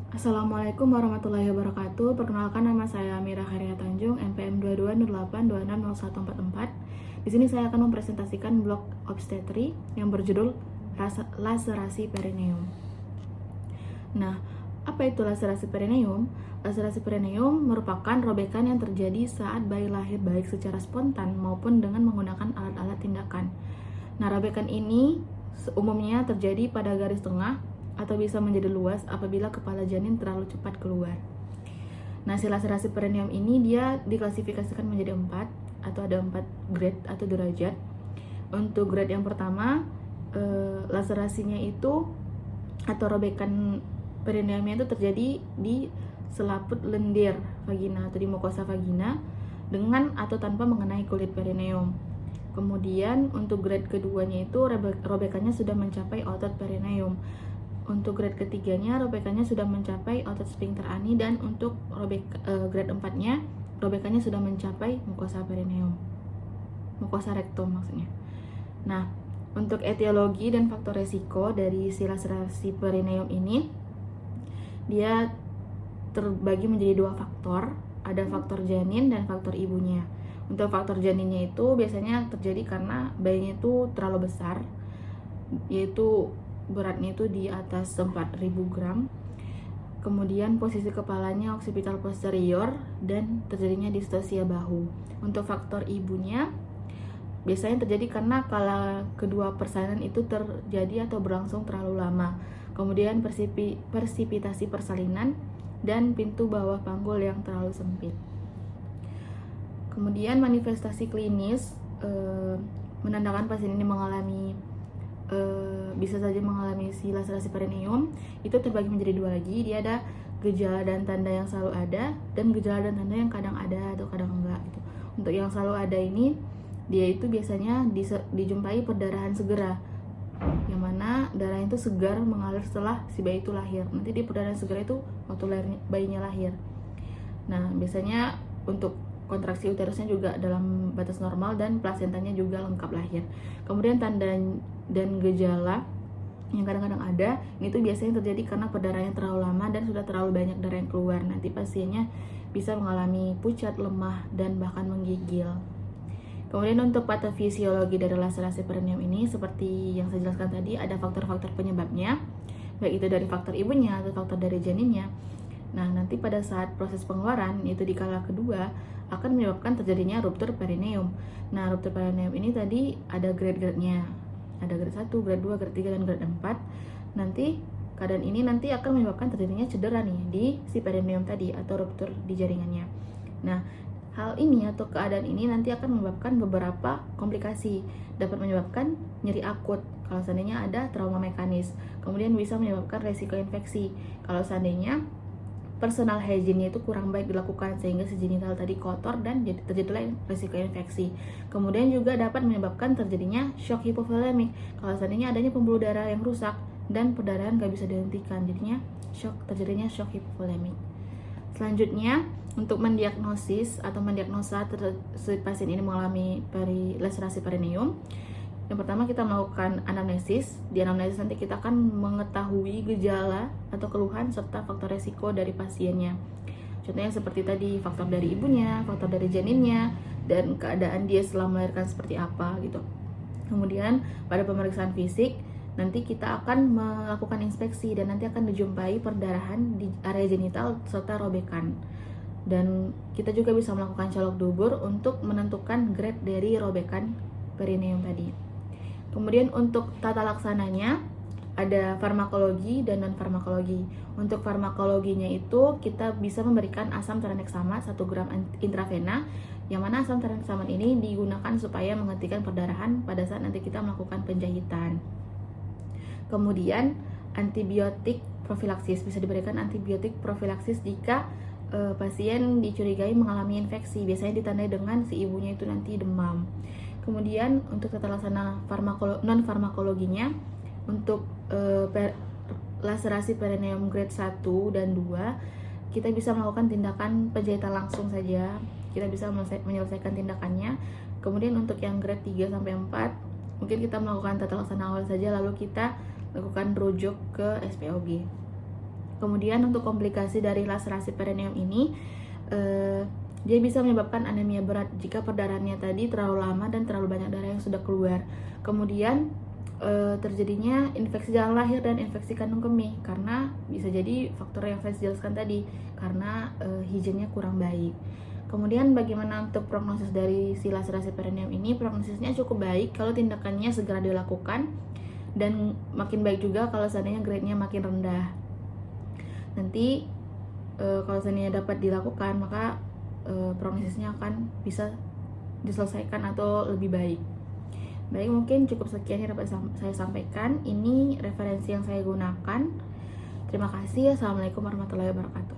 Assalamualaikum warahmatullahi wabarakatuh. Perkenalkan, nama saya Mira Haria Tanjung, NPM 2208260144. Di sini saya akan mempresentasikan blog obstetri yang berjudul laserasi perineum. Nah, apa itu laserasi perineum? Laserasi perineum merupakan robekan yang terjadi saat bayi lahir baik secara spontan maupun dengan menggunakan alat-alat tindakan. Nah, robekan ini umumnya terjadi pada garis tengah atau bisa menjadi luas apabila kepala janin terlalu cepat keluar. Nah, si laserasi perineum ini dia diklasifikasikan menjadi 4 atau ada 4 grade atau derajat. Untuk grade yang pertama, laserasinya itu atau robekan perineumnya itu terjadi di selaput lendir vagina atau di mukosa vagina dengan atau tanpa mengenai kulit perineum. Kemudian untuk grade keduanya itu robekannya sudah mencapai otot perineum. Untuk grade ketiganya robekannya sudah mencapai otot sphincter ani, dan untuk grade 4-nya robekannya sudah mencapai mukosa perineum. Mukosa rektum maksudnya. Nah, untuk etiologi dan faktor resiko dari si laserasi perineum ini, dia terbagi menjadi 2 faktor. Ada faktor janin dan faktor ibunya. Untuk faktor janinnya itu biasanya terjadi karena bayinya itu terlalu besar, yaitu beratnya itu di atas 4.000 gram. Kemudian posisi kepalanya occipital posterior dan terjadinya distosia bahu. Untuk faktor ibunya biasanya terjadi karena kala kedua persalinan itu terjadi atau berlangsung terlalu lama. Kemudian persipitasi persalinan dan pintu bawah panggul yang terlalu sempit. Kemudian manifestasi klinis menandakan pasien ini bisa saja mengalami si laserasi perineum itu terbagi menjadi 2 lagi. Dia ada gejala dan tanda yang selalu ada dan gejala dan tanda yang kadang ada atau kadang enggak gitu. Untuk yang selalu ada ini, dia itu biasanya dijumpai perdarahan segera, yang mana darah itu segar mengalir setelah si bayi itu lahir. Nanti di perdarahan segera itu waktu bayinya lahir. Nah, biasanya untuk kontraksi uterusnya juga dalam batas normal dan plasentanya juga lengkap lahir. Kemudian tanda dan gejala yang kadang-kadang ada, ini tuh biasanya terjadi karena perdarahan yang terlalu lama dan sudah terlalu banyak darah yang keluar. Nanti pasiennya bisa mengalami pucat, lemah, dan bahkan menggigil. Kemudian untuk patofisiologi dari laserasi perineum ini, seperti yang saya jelaskan tadi, ada faktor-faktor penyebabnya, baik itu dari faktor ibunya atau faktor dari janinnya. Nah, nanti pada saat proses pengeluaran, yaitu di kala kedua, akan menyebabkan terjadinya ruptur perineum. Nah, ruptur perineum ini tadi ada grade-grade-nya. Ada grade 1, grade 2, grade 3, dan grade 4. Nanti keadaan ini nanti akan menyebabkan terjadinya cedera nih di si perineum tadi atau ruptur di jaringannya. Nah, hal ini atau keadaan ini nanti akan menyebabkan beberapa komplikasi. Dapat menyebabkan nyeri akut kalau seandainya ada trauma mekanis. Kemudian bisa menyebabkan resiko infeksi kalau seandainya personal hygiene itu kurang baik dilakukan sehingga si genital tadi kotor dan terjadilah risiko infeksi. Kemudian juga dapat menyebabkan terjadinya shock hipovolemik kalau seandainya adanya pembuluh darah yang rusak dan perdarahan gak bisa dihentikan, jadinya terjadinya shock hipovolemik. Selanjutnya, untuk mendiagnosis atau mendiagnosa si pasien ini mengalami laserasi perineum, yang pertama kita melakukan anamnesis. Di anamnesis nanti kita akan mengetahui gejala atau keluhan serta faktor resiko dari pasiennya. Contohnya seperti tadi, faktor dari ibunya, faktor dari janinnya, dan keadaan dia setelah melahirkan seperti apa gitu. Kemudian pada pemeriksaan fisik nanti kita akan melakukan inspeksi dan nanti akan dijumpai perdarahan di area genital serta robekan. Dan kita juga bisa melakukan colok dubur untuk menentukan grade dari robekan perineum tadi. Kemudian untuk tata laksananya ada farmakologi dan non farmakologi. Untuk farmakologinya itu kita bisa memberikan asam tranexamat 1 gram intravena, yang mana asam tranexamat ini digunakan supaya menghentikan perdarahan pada saat nanti kita melakukan penjahitan. Kemudian antibiotik profilaksis, bisa diberikan antibiotik profilaksis jika pasien dicurigai mengalami infeksi, biasanya ditandai dengan si ibunya itu nanti demam. Kemudian untuk tata laksana non farmakologinya, untuk laserasi perineum grade 1 dan 2 kita bisa melakukan tindakan penjahitan langsung saja, kita bisa menyelesaikan tindakannya. Kemudian untuk yang grade 3 sampai 4 mungkin kita melakukan tata laksana awal saja, lalu kita lakukan rujuk ke SPOG. Kemudian untuk komplikasi dari laserasi perineum ini, dia bisa menyebabkan anemia berat jika perdarahannya tadi terlalu lama dan terlalu banyak darah yang sudah keluar. Kemudian terjadinya infeksi jalan lahir dan infeksi kandung kemih, karena bisa jadi faktor yang saya jelaskan tadi, karena higiennya kurang baik. Kemudian bagaimana untuk prognosis dari si laserasi perineum ini? Prognosisnya cukup baik kalau tindakannya segera dilakukan, dan makin baik juga kalau seandainya grade-nya makin rendah. Nanti kalau seandainya dapat dilakukan, maka prognosisnya akan bisa diselesaikan atau lebih baik. Baik, mungkin cukup sekian yang dapat saya sampaikan. Ini referensi yang saya gunakan. Terima kasih. Assalamualaikum warahmatullahi wabarakatuh.